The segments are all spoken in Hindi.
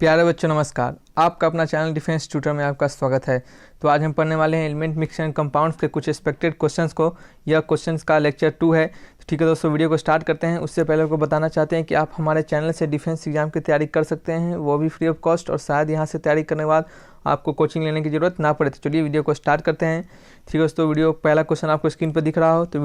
प्यारे बच्चों नमस्कार। आपका अपना चैनल डिफेंस ट्यूटर में आपका स्वागत है। तो आज हम पढ़ने वाले हैं एलिमेंट मिक्सचर एंड कंपाउंड्स के कुछ एक्सपेक्टेड क्वेश्चंस को। यह क्वेश्चंस का लेक्चर 2 है। तो ठीक है दोस्तों, वीडियो को स्टार्ट करते हैं। उससे पहले आपको बताना चाहते हैं कि आप हमारे चैनल से डिफेंस एग्जाम की तैयारी कर सकते हैं, वो भी फ्री ऑफ कॉस्ट, और शायद यहाँ से तैयारी करने के बाद आपको कोचिंग लेने की जरूरत ना पड़े। तो चलिए वीडियो को स्टार्ट करते हैं। ठीक है दोस्तों, पहला क्वेश्चन आपको स्क्रीन पर दिख रहा हो तो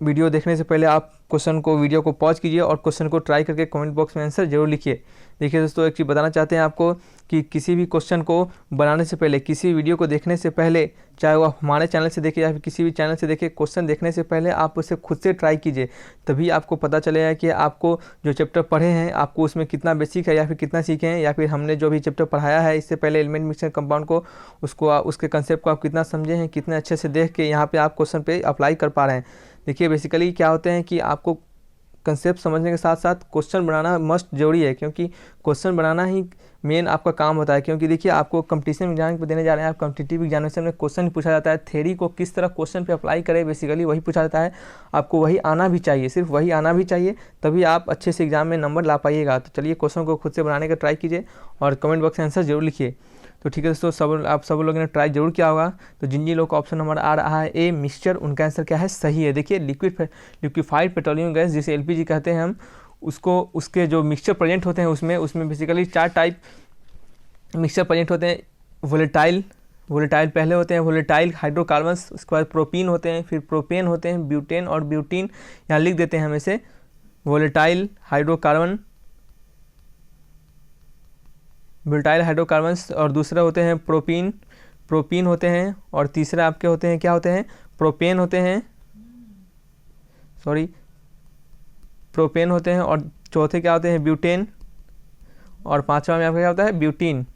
वीडियो देखने से पहले आप वीडियो को पॉज कीजिए और क्वेश्चन को ट्राई करके कमेंट बॉक्स में आंसर जरूर लिखिए। देखिए दोस्तों, एक चीज़ बताना चाहते हैं आपको कि किसी भी क्वेश्चन को बनाने से पहले, किसी वीडियो को देखने से पहले, चाहे वो हमारे चैनल से देखे या फिर किसी भी चैनल से देखे, क्वेश्चन देखने से पहले आप उसे खुद से ट्राई कीजिए। तभी आपको पता चलेगा कि आपको जो चैप्टर पढ़े हैं आपको उसमें कितना बेसिक है या फिर कितना सीखे हैं, या फिर हमने जो भी चैप्टर पढ़ाया है इससे पहले एलिमेंट मिक्सचर कंपाउंड को, उसके कंसेप्ट को आप कितना समझे हैं, कितने अच्छे से देख के यहाँ पे आप क्वेश्चन पे अप्लाई कर पा रहे हैं। देखिए बेसिकली क्या होते हैं कि आपको कंसेप्ट समझने के साथ साथ क्वेश्चन बनाना मस्ट जरूरी है, क्योंकि क्वेश्चन बनाना ही मेन आपका काम होता है। क्योंकि देखिए आपको कंपटीशन एग्जाम को देने जा रहे हैं, आप कॉम्पिटिटिव एग्जामिनेशन में क्वेश्चन पूछा जाता है, थ्योरी को किस तरह क्वेश्चन पे अप्लाई करें, बेसिकली वही पूछा जाता है। आपको वही आना भी चाहिए, सिर्फ वही आना भी चाहिए, तभी आप अच्छे से एग्जाम में नंबर ला पाइएगा। तो चलिए क्वेश्चन को खुद से बनाने का ट्राई कीजिए और कमेंट बॉक्स में आंसर जरूर लिखिए। तो ठीक है दोस्तों, आप सब लोगों ने ट्राई जरूर किया होगा। तो जिन लोगों का ऑप्शन नंबर आ रहा है ए मिक्सचर, उनका आंसर क्या है, सही है। देखिए लिक्विफाइड पेट्रोलियम गैस जिसे एलपीजी कहते हैं हम, उसके जो मिक्सचर प्रेजेंट होते हैं उसमें बेसिकली 4 टाइप मिक्सचर प्रेजेंट होते हैं। वोलेटाइल पहले होते हैं, वोलेटाइल हाइड्रोकार्बन्स, उसके बाद प्रोपीन होते हैं, फिर प्रोपेन होते हैं, ब्यूटेन और ब्यूटीन। यहाँ लिख देते हैं हम इसे, वोलेटाइल हाइड्रोकार्बन्स, और दूसरा होते हैं प्रोपीन होते हैं, और तीसरा आपके होते हैं, क्या होते हैं, प्रोपेन होते हैं, और चौथे क्या होते हैं, ब्यूटेन, और पांचवा में आपका क्या होता है, ब्यूटीन।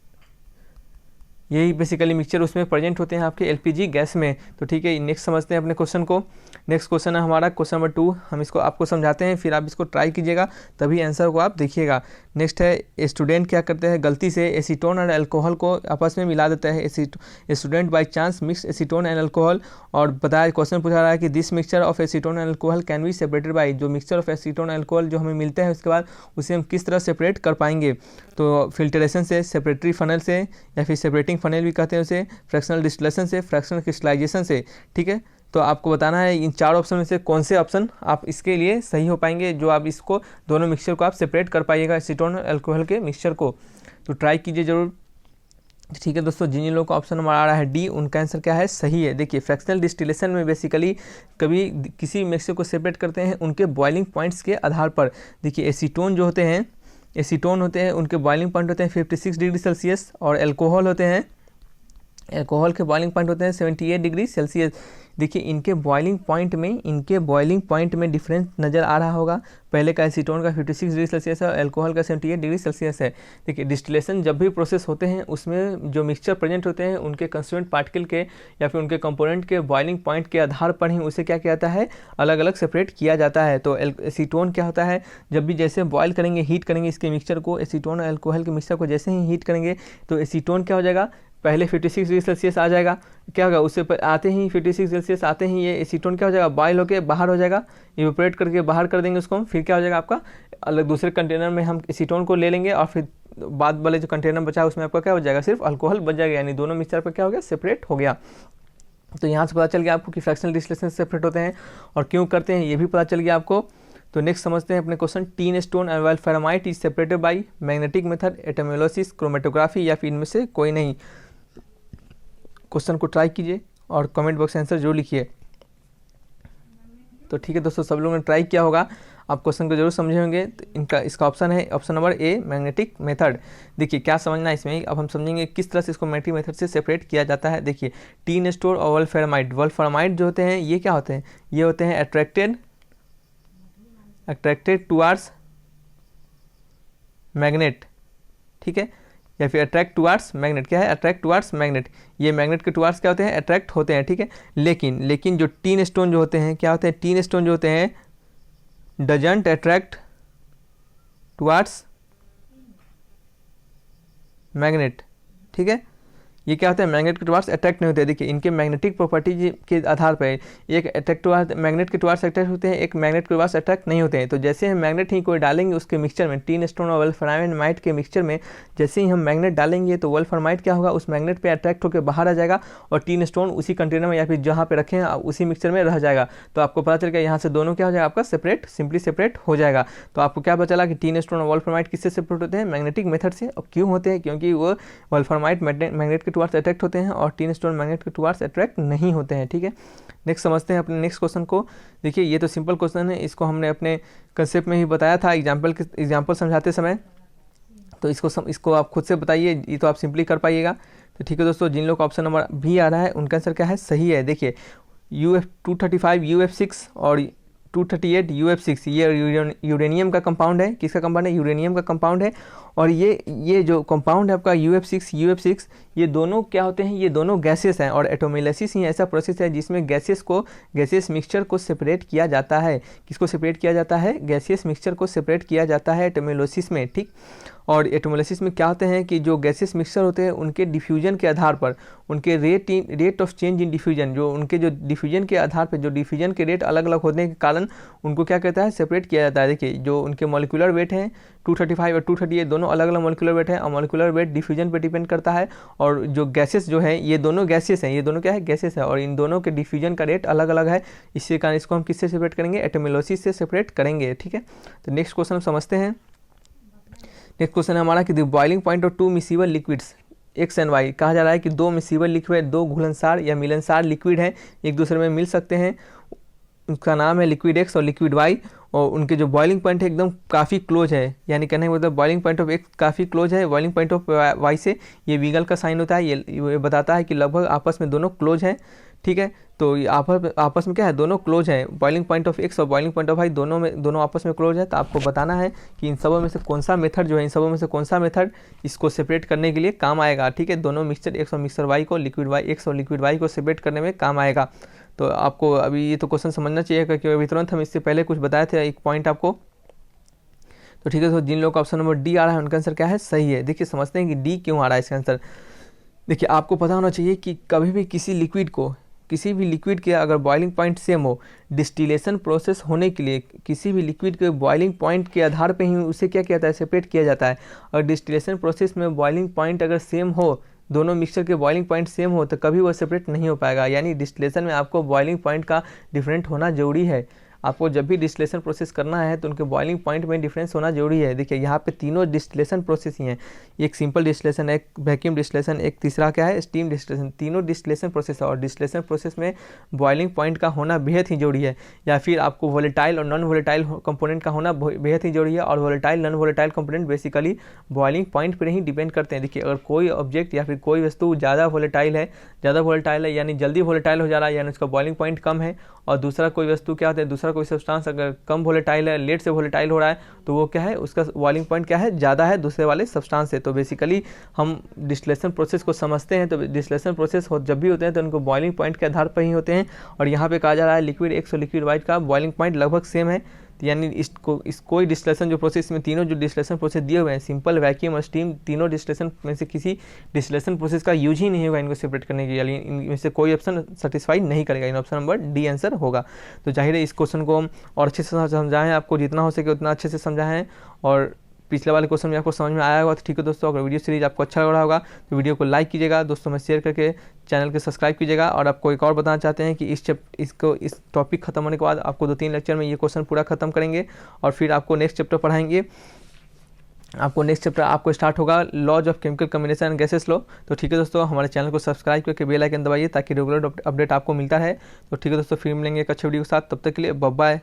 यही बेसिकली मिक्सचर उसमें प्रेजेंट होते हैं आपके एलपीजी गैस में। तो ठीक है, नेक्स्ट समझते हैं अपने क्वेश्चन को। नेक्स्ट क्वेश्चन है हमारा क्वेश्चन नंबर 2। हम इसको आपको समझाते हैं, फिर आप इसको ट्राई कीजिएगा, तभी आंसर को आप देखिएगा। नेक्स्ट है, स्टूडेंट क्या करते हैं, गलती से एसीटोन और अल्कोहल को आपस में मिला देता है। Student by chance mix acetone and alcohol, और बताया क्वेश्चन पूछा रहा है कि this mixture of acetone and alcohol can be separated by, जो मिक्सचर ऑफ एसीटोन अल्कोहल जो हमें मिलते हैं उसके बाद उसे हम किस तरह सेपरेट कर पाएंगे। तो फिल्ट्रेशन से, सेपरेटरी फनल से, या फिर सेपरेटिंग फनल भी कहते हैं उसे, फ्रैक्शनल डिस्टिलेशन से, फ्रैक्शनल क्रिस्टलाइजेशन से। ठीक है, तो आपको बताना है इन 4 ऑप्शन में से कौन से ऑप्शन आप इसके लिए सही हो पाएंगे, जो आप इसको दोनों मिक्सचर को आप सेपरेट कर पाइएगा, एसीटोन और अल्कोहल के मिक्सचर को। तो ट्राई कीजिए जरूर। ठीक है दोस्तों, जिन लोगों का ऑप्शन नंबर आ रहा है डी, उनका आंसर क्या है, सही है। देखिए फ्रैक्शनल डिस्टिलेशन में बेसिकली कभी किसी मिक्सचर को सेपरेट करते हैं उनके बॉइलिंग पॉइंट्स के आधार पर। देखिए एसीटोन होते हैं उनके बॉइलिंग पॉइंट होते हैं 56 डिग्री सेल्सियस, और अल्कोहल के बॉइलिंग पॉइंट होते हैं 78 डिग्री सेल्सियस। देखिए इनके बॉइलिंग पॉइंट में डिफरेंस नज़र आ रहा होगा। पहले का एसीटोन का 56 डिग्री सेल्सियस है और अल्कोहल का 78 डिग्री सेल्सियस है। देखिए डिस्टिलेशन जब भी प्रोसेस होते हैं उसमें जो मिक्सचर प्रेजेंट होते हैं उनके कंस्टिट्यूएंट पार्टिकल के या फिर उनके कंपोनेंट के बॉइलिंग पॉइंट के आधार पर ही उसे क्या किया जाता है, अलग अलग सेपरेट किया जाता है। तो एसीटोन क्या होता है, जब भी जैसे बॉयल करेंगे, हीट करेंगे इसके मिक्सचर को, एसीटोन और अल्कोहल के मिक्सचर को जैसे ही हीट करेंगे तो एसीटोन क्या हो जाएगा, पहले 56 डिग्री सेल्सियस आ जाएगा। क्या होगा, उससे आते ही 56 सेल्सियस आते ही ये एसीटोन क्या हो जाएगा, बॉयल होकर बाहर हो जाएगा, इवेपोरेट करके बाहर कर देंगे उसको। फिर क्या हो जाएगा आपका, अलग दूसरे कंटेनर में हम एसीटोन को ले लेंगे, और फिर बाद वाले जो कंटेनर बचा है उसमें आपका क्या हो जाएगा, सिर्फ अल्कोहल बच जाएगा, यानी दोनों मिक्सचर पर क्या हो गया, सेपरेट हो गया। तो यहाँ से पता चल गया आपको कि फ्रैक्शनल डिस्टिलेशन से सेपरेट होते हैं, और क्यों करते हैं ये भी पता चल गया आपको। तो नेक्स्ट समझते हैं अपने question, tin stone and wolframite is separated by magnetic method, atmolysis, chromatography, या फिर इनमें से कोई नहीं। क्वेश्चन को ट्राई कीजिए और कमेंट बॉक्स में आंसर जरूर लिखिए। तो ठीक है दोस्तों, सब लोगों ने ट्राई किया होगा, आप क्वेश्चन को जरूर समझे होंगे। तो इसका ऑप्शन है option number A, magnetic method. देखिए क्या समझना है इसमें, अब हम समझेंगे किस तरह से इसको मैग्नेटिक मेथड से सेपरेट किया जाता है। देखिए टीन स्टोन और वोल्फ्रामाइट जो होते हैं ये क्या होते हैं, ये होते हैं अट्रैक्टेड टुवार्ड्स मैग्नेट। ठीक है, या फिर अट्रैक्ट टुवार्ड्स मैग्नेट, क्या है, अट्रैक्ट टुवार्ड्स मैग्नेट। ये मैग्नेट के टुवार्ड्स क्या होते हैं, अट्रैक्ट होते हैं। ठीक है, लेकिन जो टीन स्टोन जो होते हैं, क्या होते हैं, टीन स्टोन जो होते हैं डजंट अट्रैक्ट टुवार्ड्स मैग्नेट। ठीक है, ये क्या होता है, मैग्नेट के टुवार्ड्स अट्रैक्ट नहीं होते। देखिए इनके मैग्नेटिक प्रॉपर्टी के आधार पर एक अट्रैक्ट मैग्नेट के टुवार्ड्स अट्रैक्ट होते हैं, एक मैग्नेट के टुवार्ड्स अट्रैक्ट नहीं होते हैं। तो जैसे हम मैग्नेट ही कोई डालेंगे उसके मिक्सचर में, टीन स्टोन और वोल्फ्रामाइट के मिक्सचर में जैसे ही हम मैग्नेट डालेंगे तो वोल्फ्रामाइट क्या होगा, उस मैग्नेट पे अट्रैक्ट होकर बाहर आ जाएगा और टीन स्टोन उसी कंटेनर में या फिर जहाँ पे रखे हैं उसी मिक्सचर में रह जाएगा। तो आपको पता चल गया यहाँ से दोनों क्या हो जाएगा, आपका सेपरेट, सिंपली सेपरेट हो जाएगा। तो आपको क्या पता चला कि टीन स्टोन और वोल्फ्रामाइट किससे सेपरेट होते हैं, मैग्नेटिक मेथड से। और क्यों होते हैं, क्योंकि वो वोल्फ्रामाइट मैग्नेट के टुवार्ड्स अट्रैक्ट होते हैं और टीन स्टोन मैग्नेट के टुवार्ड्स अट्रैक्ट नहीं होते हैं। ठीक है, नेक्स्ट समझते हैं अपने नेक्स्ट क्वेश्चन को। देखिए ये तो सिंपल क्वेश्चन है, इसको हमने अपने कंसेप्ट में ही बताया था एग्जाम्पल समझाते समय। तो इसको आप खुद से बताइए, ये तो आप सिंपली कर पाइएगा। तो ठीक है दोस्तों, जिन लोग का ऑप्शन नंबर बी आ रहा है उनका आंसर क्या है, सही है। देखिए UF235 UF6 और 238 UF6 ये यूरेनियम का कंपाउंड है। किसका कंपाउंड है, यूरेनियम का कंपाउंड है। और ये जो कंपाउंड है आपका UF6 ये दोनों क्या होते हैं, ये दोनों गैसेस हैं। और एटोमिलाइसिस ही ऐसा प्रोसेस है जिसमें गैसियस मिक्सचर को सेपरेट किया जाता है। किसको सेपरेट किया जाता है, गैसियस मिक्सचर को सेपरेट किया जाता है एटोमिलोसिस में। ठीक, और एटोमिलोसिस में क्या होते हैं कि जो गैसेस मिक्सचर होते हैं उनके डिफ्यूजन के आधार पर, उनके rate of change in diffusion, जो उनके जो डिफ्यूजन के आधार पर जो डिफ्यूजन के रेट अलग अलग होने के कारण उनको क्या कहता है, सेपरेट किया जाता है। देखिए जो उनके मॉलिक्यूलर वेट हैं 235 और 238 दोनों अलग अलग मॉलिक्यूलर वेट है और मॉलिक्यूलर वेट डिफ्यूजन पे डिपेंड करता है। और जो गैसेस जो है ये दोनों गैसेस हैं, ये दोनों क्या है, गैसेस है। और इन दोनों के डिफ्यूजन का रेट अलग अलग है, इसके कारण इसको हम किससे सेपरेट करेंगे, एटोमिलोसिस से सेपरेट करेंगे। ठीक है, तो नेक्स्ट क्वेश्चन हम समझते हैं। नेक्स्ट क्वेश्चन है हमारा कि the boiling point of two miscible liquids X and Y। कहा जा रहा है कि दो मिसिबल लिक्विड, दो घुलनसार या मिलनसार लिक्विड हैं, एक दूसरे में मिल सकते हैं। उसका नाम है लिक्विड X और लिक्विड Y, और उनके जो बॉइलिंग पॉइंट है एकदम काफ़ी क्लोज है, यानी कहने का मतलब बॉइलिंग पॉइंट ऑफ X काफ़ी क्लोज है बॉइलिंग पॉइंट ऑफ Y से। ये वीगल का साइन होता है, ये बताता है कि लगभग आपस में दोनों क्लोज हैं। ठीक है, तो ये आपस में क्या है, दोनों क्लोज हैं। बॉइलिंग पॉइंट ऑफ X और बॉइलिंग पॉइंट ऑफ Y दोनों आपस में क्लोज है। तो आपको बताना है कि इन सबों में से कौन सा मेथड जो है, इन सबों में से कौन सा मेथड इसको सेपरेट करने के लिए काम आएगा। ठीक है, दोनों मिक्सचर X और मिक्सचर Y को, लिक्विड X और लिक्विड Y को सेपरेट करने में काम आएगा। तो आपको अभी ये तो क्वेश्चन समझना चाहिए, क्योंकि अभी तुरंत हम इससे पहले कुछ बताए थे एक पॉइंट आपको। तो ठीक है, तो जिन लोगों का ऑप्शन नंबर डी आ रहा है उनका आंसर क्या है, सही है। देखिए समझते हैं कि डी क्यों आ रहा है इसका आंसर। देखिए आपको पता होना चाहिए कि कभी भी किसी भी लिक्विड के अगर बॉइलिंग पॉइंट सेम हो, डिस्टिलेशन प्रोसेस होने के लिए किसी भी लिक्विड के बॉइलिंग पॉइंट के आधार पे ही उसे क्या किया जाता है, सेपरेट किया जाता है। और डिस्टिलेशन प्रोसेस में बॉइलिंग पॉइंट अगर सेम हो, दोनों मिक्सचर के बॉइलिंग पॉइंट सेम हो, तो कभी वो सेपरेट नहीं हो पाएगा। यानी डिस्टिलेशन में आपको बॉइलिंग पॉइंट का डिफरेंट होना जरूरी है। आपको जब भी डिस्टिलेशन प्रोसेस करना है तो उनके बॉइलिंग पॉइंट में डिफरेंस होना जरूरी है। देखिए यहाँ पे तीनों डिस्टिलेशन प्रोसेस ही हैं, एक सिंपल डिस्टिलेशन, एक वैक्यूम डिस्टिलेशन, एक तीसरा क्या है, स्टीम डिस्टिलेशन। तीनों डिस्टिलेशन प्रोसेस है और डिस्टिलेशन प्रोसेस में बॉइलिंग पॉइंट का होना बेहद ही जरूरी है। या फिर आपको वोलेटाइल और नॉन वोलेटाइल कंपोनेंट का होना बेहद ही जरूरी है। और volatile non volatile component basically boiling point पर ही डिपेंड करते हैं। देखिए अगर कोई ऑब्जेक्ट या फिर कोई वस्तु ज़्यादा वोलेटाइल है यानी जल्दी वोलेटाइल हो जा रहा है, यानी उसका बॉइलिंग पॉइंट कम है। और दूसरा कोई वस्तु क्या होता है, दूसरा कोई सब्सटेंस अगर कम वोलेटाइल है, लेट से वोलेटाइल हो रहा है, तो वो क्या है, उसका बॉइलिंग पॉइंट क्या है, ज़्यादा है दूसरे वाले सब्सटेंस से। तो बेसिकली हम डिस्टिलेशन प्रोसेस को समझते हैं। तो डिस्टिलेशन प्रोसेस जब भी होते हैं तो उनको बॉइलिंग पॉइंट के आधार पर ही होते हैं। और यहाँ पे कहा जा रहा है लिक्विड X और लिक्विड Y का बॉइलिंग पॉइंट लगभग सेम है। यानी कोई डिस्टिलेशन जो प्रोसेस में तीनों जो डिस्टिलेशन प्रोसेस दिए हुए हैं, सिंपल, वैक्यूम और स्टीम, तीनों डिस्टिलेशन में से किसी डिस्टिलेशन प्रोसेस का यूज ही नहीं होगा इनको सेपरेट करने के लिए। इनमें से कोई ऑप्शन सेटिस्फाई नहीं करेगा, इन ऑप्शन नंबर डी आंसर होगा। तो जाहिर है इस क्वेश्चन को हम और अच्छे से समझाएं, आपको जितना हो सके उतना अच्छे से समझाएं। और पिछले वाले क्वेश्चन में आपको समझ में आया होगा। तो ठीक है दोस्तों, अगर वीडियो सीरीज आपको अच्छा लग रहा होगा तो वीडियो को लाइक कीजिएगा, दोस्तों में शेयर करके चैनल को सब्सक्राइब कीजिएगा। और आपको एक और बताना चाहते हैं कि इस टॉपिक खत्म होने के बाद आपको 2-3 लेक्चर में ये क्वेश्चन पूरा खत्म करेंगे और फिर आपको नेक्स्ट चैप्टर पढ़ाएंगे। आपको नेक्स्ट चैप्टर आपको स्टार्ट होगा laws of chemical combination and gases law. तो ठीक है दोस्तों, हमारे चैनल को सब्सक्राइब करके बेल आइकन दबाइए ताकि रेगुलर अपडेट आपको मिलता रहे। तो ठीक है दोस्तों, फिर मिलेंगे एक अच्छे वीडियो के साथ, तब तक के लिए बाय बाय।